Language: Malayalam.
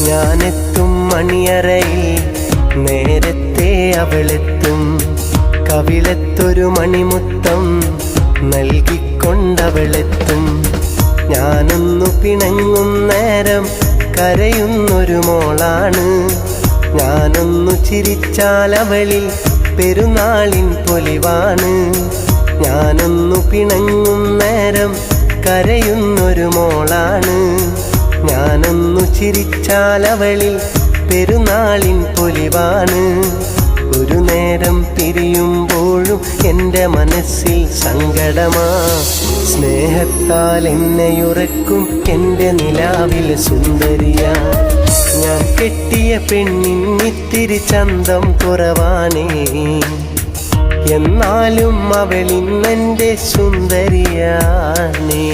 ഞാനെത്തും മണിയറയിൽ നേരത്തെ അവളെത്തും. കവിളത്തൊരു മണിമുത്തം നൽകിക്കൊണ്ടവളെത്തും. ഞാനൊന്നു പിണങ്ങും നേരം കരയുന്നൊരു മോളാണ്. ഞാനൊന്നു ചിരിച്ചാൽ അവളിൽ പെരുന്നാളിൻ പൊലിവാണ്. ഞാനൊന്നു പിണങ്ങും നേരം കരയുന്നൊരു മോളാണ്. ഞാനൊന്നു ചിരിച്ചാൽ അവളിൽ പെരുന്നാളിൻ പൊലിവാണ്. ഒരു നേരം പിരിയുമ്പോഴും എൻ്റെ മനസ്സിൽ സങ്കടമാ. സ്നേഹത്താൽ എന്നെയുറക്കും എൻ്റെ നിലാവിൽ സുന്ദരിയാ. ഞാൻ കെട്ടിയ പെണ്ണിൻ ഇത്തിരി ചന്തം കുറവാണേ, എന്നാലും അവളിന്നെൻ്റെ സുന്ദരിയാണേ.